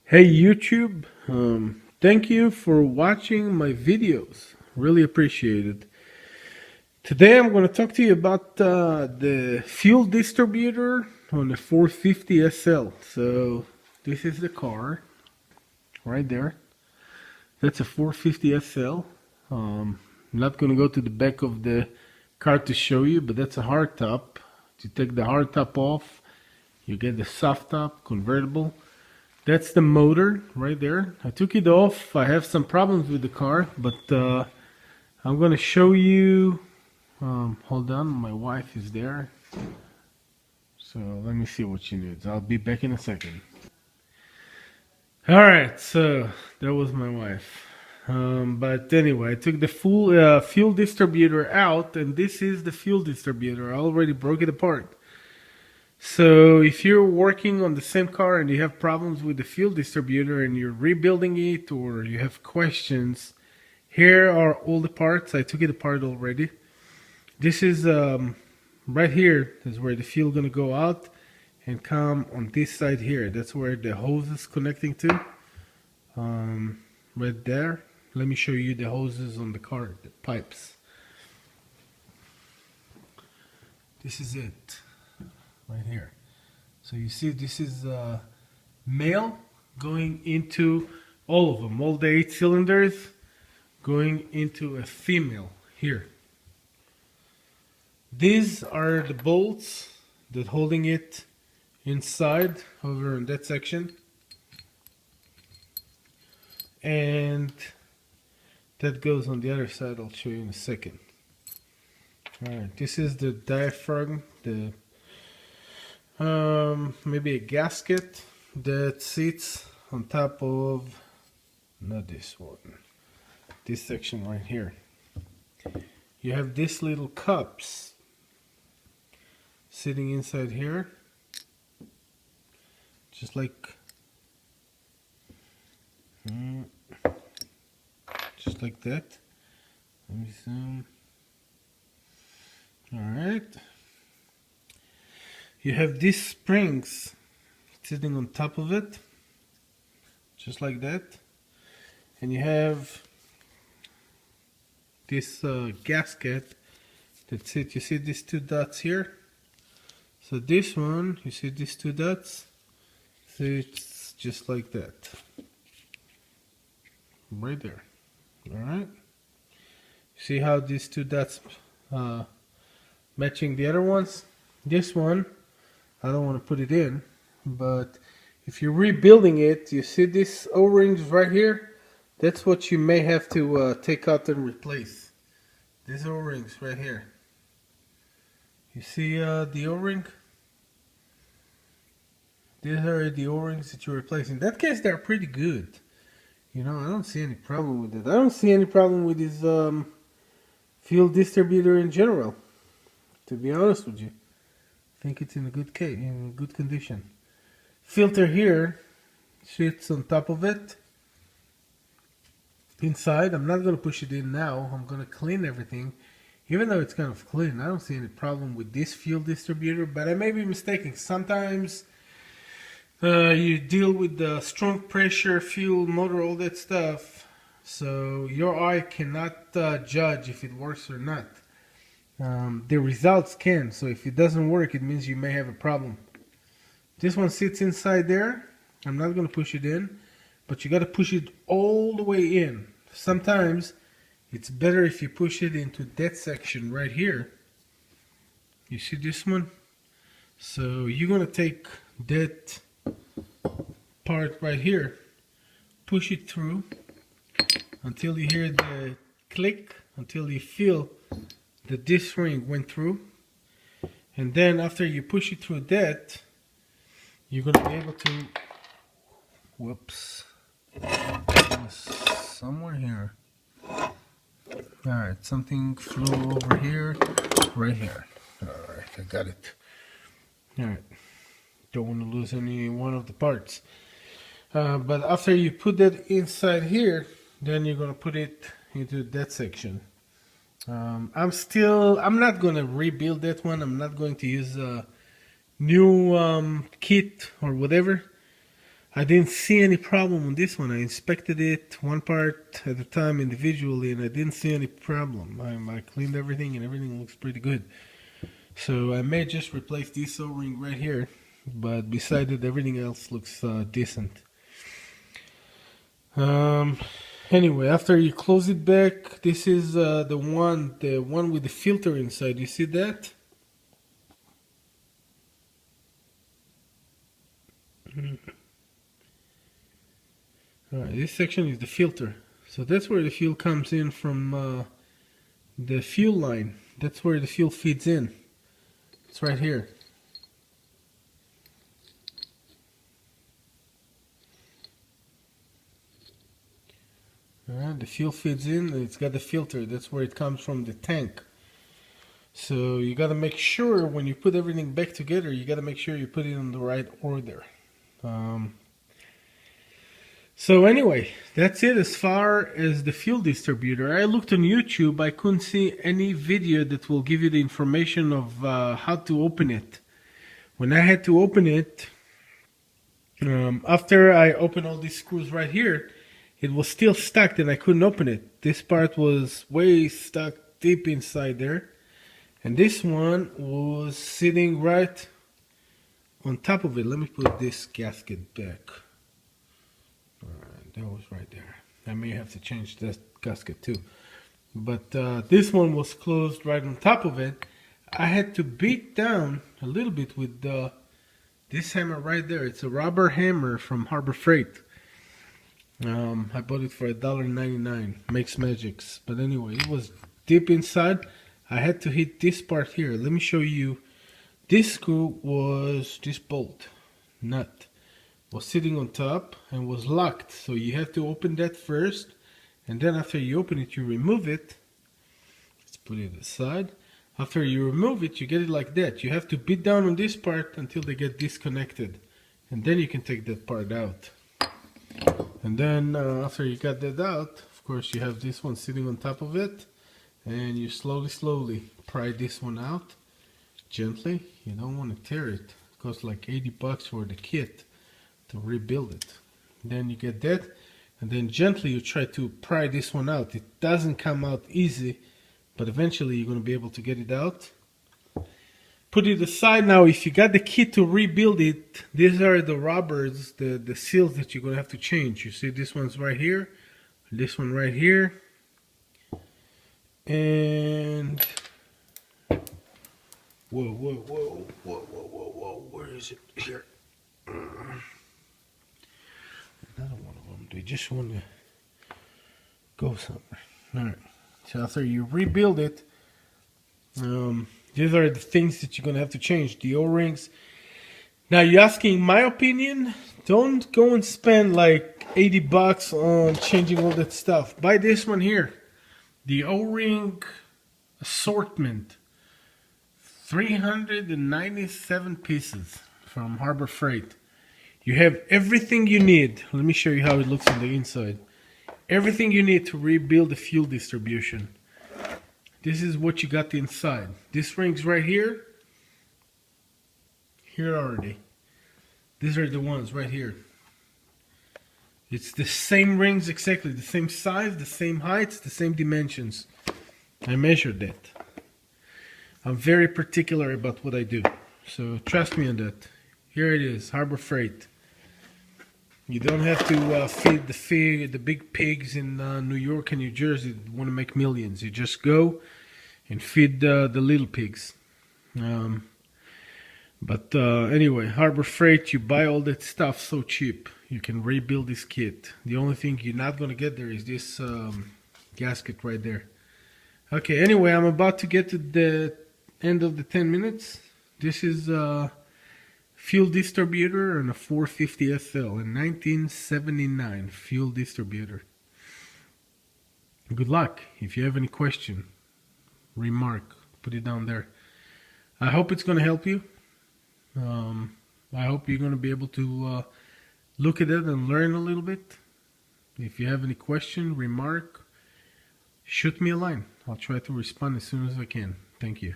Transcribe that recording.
Hey YouTube, thank you for watching my videos. Really appreciate it. Today I'm going to talk to you about the fuel distributor on the 450 SL. So this is the car right there. That's a 450 SL. I'm not going to go to the back of the car to show you, but that's a hardtop. To take the hardtop off, you get the soft top convertible. That's the motor right there. I took it off. I have some problems with the car, but I'm going to show you. Hold on, my wife is there. So let me see what she needs. I'll be back in a second. Alright, so that was my wife. But anyway, I took the full fuel distributor out, and this is the fuel distributor. I already broke it apart. So if you're working on the same car and you have problems with the fuel distributor and you're rebuilding it or you have questions, here are all the parts. I took it apart already. This is right here is where the fuel gonna go out and come on this side here. That's where the hose is connecting to. Right there. Let me show you the hoses on the car, the pipes. This is it. Right here. So you see this is male going into all of them, all the 8 cylinders going into a female here. These are the bolts that holding it inside over in that section, and that goes on the other side. I'll show you in a second. Alright, this is the diaphragm, the maybe a gasket that sits on top of, not this one, this section right here. You have these little cups sitting inside here, just like that. Let me zoom. All right. You have these springs sitting on top of it, just like that. And you have this gasket that sits, you see these 2 dots here? So this one, you see these 2 dots? So it's just like that. Right there. Alright? See how these 2 dots matching the other ones? This one, I don't want to put it in, but if you're rebuilding it, you see these O-rings right here? That's what you may have to take out and replace. These O-rings right here. You see the O-ring? These are the O-rings that you're replacing. In that case, they're pretty good. You know, I don't see any problem with it. I don't see any problem with this fuel distributor in general, to be honest with you. I think it's in a good case, in good condition. Filter here sits on top of it. Inside, I'm not going to push it in now. I'm going to clean everything. Even though it's kind of clean, I don't see any problem with this fuel distributor, but I may be mistaken. Sometimes you deal with the strong pressure, fuel, motor, all that stuff, so your eye cannot judge if it works or not. The results can, so if it doesn't work, it means you may have a problem. This one sits inside there. I'm not going to push it in, but you got to push it all the way in. Sometimes it's better if you push it into that section right here. You see this one? So you're going to take that part right here, push it through until you hear the click, until you feel that this ring went through, and then after you push it through that, you're going to be able to, whoops, somewhere here. Alright, something flew over here, right here. Alright, I got it. Alright, don't want to lose any one of the parts. But after you put that inside here, then you're going to put it into that section. I'm not going to rebuild that one. I'm not going to use a new kit or whatever. I didn't see any problem on this one. I inspected it one part at a time individually, and I didn't see any problem. I cleaned everything, and everything looks pretty good. So I may just replace this O-ring right here, but beside it, everything else looks decent. Anyway, after you close it back, this is the one with the filter inside. You see that? Alright, this section is the filter. So that's where the fuel comes in from the fuel line. That's where the fuel feeds in. It's right here. Alright, the fuel feeds in, and it's got the filter. That's where it comes from, the tank. So you got to make sure when you put everything back together, you got to make sure you put it in the right order. So anyway, that's it as far as the fuel distributor. I looked on YouTube. I couldn't see any video that will give you the information of how to open it. When I had to open it, after I opened all these screws right here, it was still stuck and I couldn't open it. This part was way stuck deep inside there. And this one was sitting right on top of it. Let me put this gasket back. Alright, that was right there. I may have to change that gasket too. But this one was closed right on top of it. I had to beat down a little bit with this hammer right there. It's a rubber hammer from Harbor Freight. I bought it for $1.99. Makes magics. But anyway, it was deep inside. I had to hit this part here. Let me show you. This screw was, this bolt nut was sitting on top and was locked. So you have to open that first. And then after you open it, you remove it. Let's put it aside. After you remove it, you get it like that. You have to beat down on this part until they get disconnected. And then you can take that part out. And then after you got that out, of course you have this one sitting on top of it. And you slowly pry this one out. Gently. You don't want to tear it. It costs like $80 for the kit to rebuild it. Then you get that. And then gently you try to pry this one out. It doesn't come out easy, but eventually you're going to be able to get it out. Put it aside now. If you got the kit to rebuild it, these are the rubbers, the seals that you're going to have to change. You see this one's right here, this one right here, and whoa, where is it? Here. Another one of them. They just want to go somewhere. Alright. So after you rebuild it, these are the things that you're going to have to change. The O-rings. Now you're asking my opinion. Don't go and spend like $80 on changing all that stuff. Buy this one here. The O-ring assortment. 397 pieces from Harbor Freight. You have everything you need. Let me show you how it looks on the inside. Everything you need to rebuild the fuel distribution. This is what you got inside. This ring's right here. Here already. These are the ones right here. It's the same rings exactly. The same size, the same heights, the same dimensions. I measured that. I'm very particular about what I do. So trust me on that. Here it is. Harbor Freight. You don't have to feed the big pigs in New York and New Jersey that want to make millions. You just go and feed the little pigs. Anyway, Harbor Freight, you buy all that stuff so cheap. You can rebuild this kit. The only thing you're not going to get there is this gasket right there. Okay, anyway, I'm about to get to the end of the 10 minutes. This is fuel distributor and a 450 SL, a 1979 fuel distributor. Good luck. If you have any question, remark, put it down there. I hope it's going to help you. I hope you're going to be able to look at it and learn a little bit. If you have any question, remark, shoot me a line. I'll try to respond as soon as I can. Thank you.